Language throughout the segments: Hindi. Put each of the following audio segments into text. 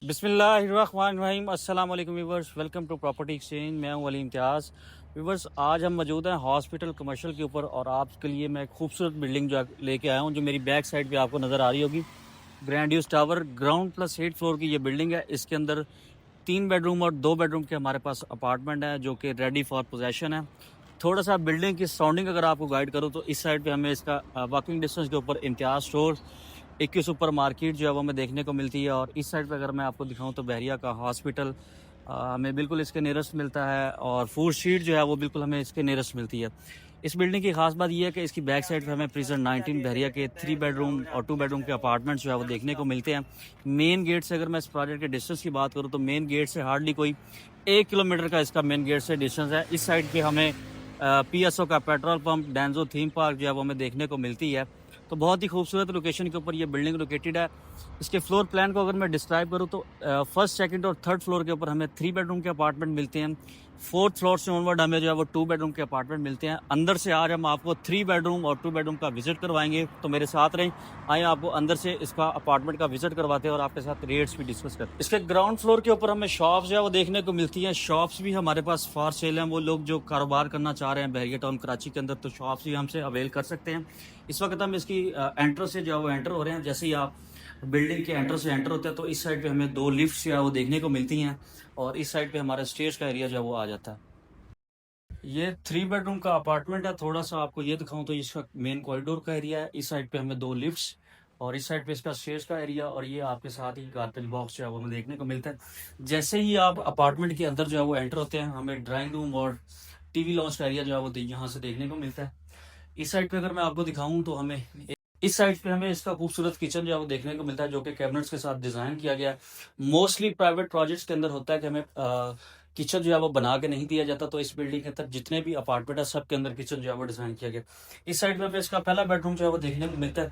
बिस्मिल्लाहिर्रहमानिर्रहीम अस्सलाम वालेकुम viewers, welcome to property exchange. मैं हूं वली इम्तियाज़। व्यूवर्स, आज हम मौजूद हैं हॉस्पिटल कमर्शियल के ऊपर और आपके लिए मैं खूबसूरत बिल्डिंग जो लेके आया हूं, जो मेरी बैक साइड पे आपको नज़र आ रही होगी। Grandiose tower ground plus 8 floor की ये बिल्डिंग है। इसके अंदर 3 बेडरूम और 2 बेडरूम के हमारे पास अपार्टमेंट है जो कि रेडी फॉर पोजेशन है। थोड़ा सा बिल्डिंग की सराउंडिंग अगर आपको गाइड करूँ तो इस साइड पे हमें इसका वॉकिंग डिस्टेंस के ऊपर इम्तियाज़ स्टोर, 21 सुपर मार्केट जो है वो हमें देखने को मिलती है। और इस साइड पे अगर मैं आपको दिखाऊं तो बहरिया का हॉस्पिटल हमें बिल्कुल इसके नियरेस्ट मिलता है और फूड स्ट्रीट जो है वो बिल्कुल हमें इसके नियरेस्ट मिलती है। इस बिल्डिंग की खास बात यह है कि इसकी बैक साइड पे हमें प्रिजन 19 बहरिया के 3 बेडरूम और 2 बेडरूम के अपार्टमेंट्स जो है वो देखने को मिलते हैं। मेन गेट से अगर मैं इस प्रोजेक्ट के डिस्टेंस की बात करूँ तो मेन गेट से हार्डली कोई 1 किलोमीटर का इसका मेन गेट से डिस्टेंस है। इस साइड पे हमें PSO का petrol pump, Dunzo theme park जो है वो हमें देखने को मिलती है। तो बहुत ही खूबसूरत लोकेशन के ऊपर ये बिल्डिंग लोकेटेड है। इसके फ्लोर प्लान को अगर मैं डिस्क्राइब करूँ तो फर्स्ट, सेकंड और थर्ड फ्लोर के ऊपर हमें 3 बेडरूम के अपार्टमेंट मिलते हैं। फोर्थ फ्लोर से ऑनवर्ड हमें जो है वो 2 बेडरूम के अपार्टमेंट मिलते हैं। अंदर से आज हम आपको 3 बेडरूम और 2 बेडरूम का विजिट करवाएंगे, तो मेरे साथ रहें। आए आपको अंदर से इसका अपार्टमेंट का विजिट करवाते हैं और आपके साथ रेट्स भी डिस्कस करते हैं। इसके ग्राउंड फ्लोर के ऊपर हमें शॉप्स जो है वो देखने को मिलती हैं। शॉप्स भी हमारे पास फॉर सेल हैं। वो लोग जो कारोबार करना चाह रहे हैं बहरिया टाउन कराची के अंदर, तो शॉप्स भी हमसे अवेल कर सकते हैं। इस वक्त हम इसकी एंटर से जो है वो एंटर हो रहे हैं। जैसे ही आप बिल्डिंग के एंटर से एंटर होते हैं तो इस साइड पे हमें 2 लिफ्ट्स जो है वो देखने को मिलती हैं और इस साइड पे हमारा स्टेज का एरिया जो है वो आ जाता है। ये 3 बेडरूम का अपार्टमेंट है। थोड़ा सा आपको ये दिखाऊं तो इसका मेन कॉरिडोर का एरिया है। इस साइड पे हमें 2 लिफ्ट्स और इस साइड पे इसका स्टेज का एरिया और ये आपके साथ ही गार्डन बॉक्स जो है वो हमें देखने को मिलता है। जैसे ही आप अपार्टमेंट के अंदर जो है वो एंटर होते हैं हमें ड्राइंग रूम और टीवी लॉन्च का एरिया जो है वो यहाँ से देखने को मिलता है। इस साइड पे अगर मैं आपको दिखाऊं तो हमें इस साइड पे हमें इसका खूबसूरत किचन जो है वो देखने को मिलता है, जो कि कैबिनेट्स के साथ डिजाइन किया गया है। मोस्टली प्राइवेट प्रोजेक्ट्स के अंदर होता है कि हमें किचन जो है वो बना के नहीं दिया जाता, तो इस बिल्डिंग के अंदर जितने भी अपार्टमेंट है सबके अंदर किचन जो है वो डिजाइन किया गया। इस साइड पे हमें इसका पहला बेडरूम जो है वो देखने को मिलता है।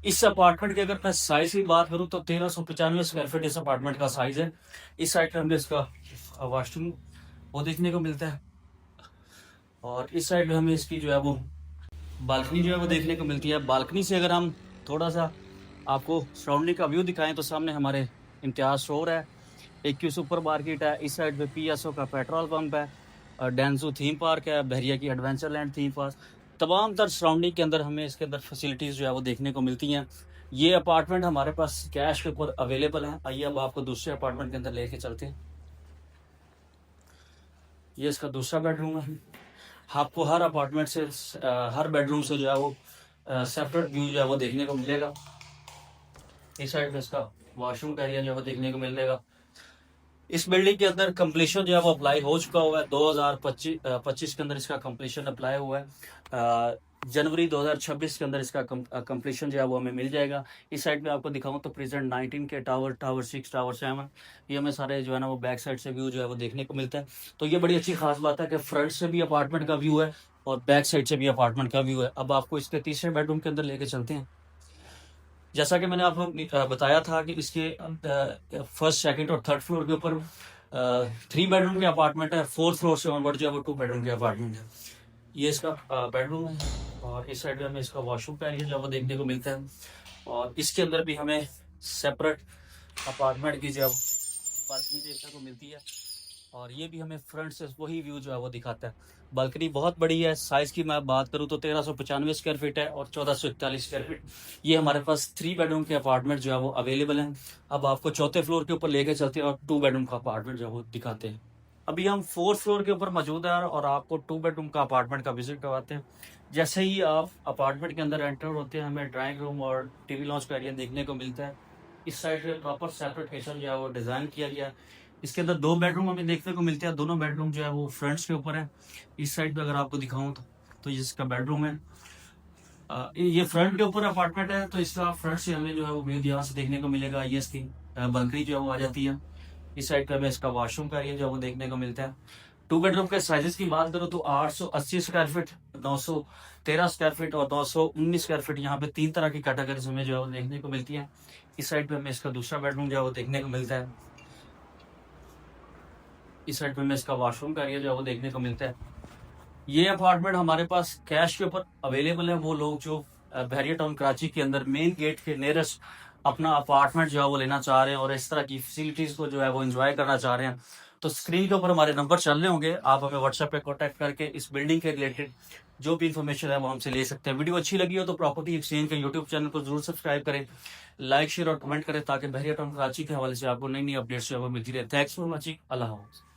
इस अपार्टमेंट की अगर मैं साइज की बात करूँ तो 1395 स्क्वायर फीट इस अपार्टमेंट का साइज है। इस साइड पे हमें इसका वॉशरूम वो देखने को मिलता है और इस साइड में हमें इसकी जो है वो बालकनी जो है वो देखने को मिलती है। बालकनी से अगर हम थोड़ा सा आपको सराउंडिंग का व्यू दिखाएं तो सामने हमारे इम्तियाज स्टोर है, एक सुपर मार्केट है, इस साइड पे PSO का पेट्रोल पंप है, डेंजो थीम पार्क है, बहरिया की एडवेंचर लैंड थीम पार्क। तमाम तर सराउंडिंग के अंदर हमें इसके अंदर फैसिलिटीज़ जो है वो देखने को मिलती हैं। ये अपार्टमेंट हमारे पास कैश के ऊपर अवेलेबल है। आइए अब आपको दूसरे अपार्टमेंट के अंदर लेके चलते हैं। ये इसका दूसरा बेडरूम है। आपको हर अपार्टमेंट से हर बेडरूम से जो है वो सेपरेट व्यू जो है वो देखने को मिलेगा। इस साइड में इसका वॉशरूम का एरिया जो है वो देखने को मिलेगा। इस बिल्डिंग के अंदर कंप्लीशन जो है वो अप्लाई हो चुका हुआ है। 2025 के अंदर इसका कंप्लीशन अप्लाई हुआ है। जनवरी 2026 के अंदर इसका कंप्लीशन जो है वो हमें मिल जाएगा। इस साइड में आपको दिखाऊं तो प्रेजेंट 19 के टावर, टावर 6, टावर 7, ये हमें सारे जो है ना वो बैक साइड से व्यू जो है वो देखने को मिलता है। तो ये बड़ी अच्छी खास बात है कि फ्रंट से भी अपार्टमेंट का व्यू है और बैक साइड से भी अपार्टमेंट का व्यू है। अब आपको इसके तीसरे बेडरूम के अंदर लेके चलते हैं। जैसा कि मैंने आपको बताया था कि इसके फर्स्ट, सेकंड और थर्ड फ्लोर के ऊपर 3 बेडरूम के अपार्टमेंट है। फोर्थ फ्लोर से ऑनवर्ड जो है वो 2 बेडरूम के अपार्टमेंट है। ये इसका बेडरूम है और इस साइड में हमें इसका वॉशरूम का एरिया जो है वो देखने को मिलता है और इसके अंदर भी हमें सेपरेट अपार्टमेंट की जो है बालकनी देखने को मिलती है और ये भी हमें फ्रंट से वही व्यू जो है वो दिखाता है। बालकनी बहुत बड़ी है। साइज की मैं बात करूँ तो 1395 स्क्वायर फीट है और 1441 स्क्वायर फीट। ये हमारे पास 3 बेडरूम के अपार्टमेंट जो है वो अवेलेबल हैं। अब आपको चौथे फ्लोर के ऊपर लेके चलते हैं और 2 बेडरूम का अपार्टमेंट जो है वो दिखाते हैं। अभी हम फोर्थ फ्लोर के ऊपर मौजूद हैं और आपको 2 बेडरूम का अपार्टमेंट का विजिट करवाते हैं। जैसे ही आप अपार्टमेंट के अंदर एंटर होते हैं हमें ड्राइंग रूम और टीवी लॉन्च का एरिया देखने को मिलता है। इस साइड से प्रॉपर सेपरेट किचन जो है वो डिजाइन किया गया है। इसके अंदर 2 बेडरूम हमें देखने को मिलते हैं। दोनों बेडरूम जो है वो फ्रंट्स के ऊपर है। इस साइड पे अगर आपको दिखाऊं तो ये इसका बेडरूम है। ये फ्रंट के ऊपर अपार्टमेंट है तो इसका फ्रंट से हमें जो है वो व्यू यहाँ से देखने को मिलेगा। ये इसकी बालकनी जो है वो आ जाती है। इस साइड पे हमें इसका वॉशरूम का एरिया जो है वो देखने को मिलता है। 2 बेडरूम के साइजेस की बात करो तो 880 स्क्वायर फीट, 913 स्क्वायर फीट और 919 स्क्वायर फीट, यहाँ पे 3 तरह की कैटेगरीज हमें जो है वो देखने को मिलती है। इस साइड पे हमें इसका दूसरा बेडरूम जो है वो देखने को मिलता है। इस साइड पे हमें इसका वॉशरूम का एरिया जो है वो देखने को मिलता है। ये अपार्टमेंट हमारे पास कैश के ऊपर अवेलेबल है। वो लोग जो बहरिया टाउन कराची के अंदर मेन गेट के नियरेस्ट अपना अपार्टमेंट जो है वो लेना चाह रहे हैं और इस तरह की फैसिलिटीज़ को जो है वो एंजॉय करना चाह रहे हैं, तो स्क्रीन के ऊपर हमारे नंबर चल रहे होंगे, आप हमें व्हाट्सएप पे कॉन्टैक्ट करके इस बिल्डिंग के रिलेटेड जो भी इंफॉर्मेशन है वो हमसे ले सकते हैं। वीडियो अच्छी लगी हो तो प्रॉपर्टी एक्सचेंज के यूट्यूब चैनल को जरूर सब्सक्राइब करें, लाइक शेयर और कमेंट करें ताकि बहरिया टाउन कराची के हवाले से आपको नई नई अपडेट्स जो है वो मिलती रहे। Thanks for watching. अल्लाह हाफ़िज़।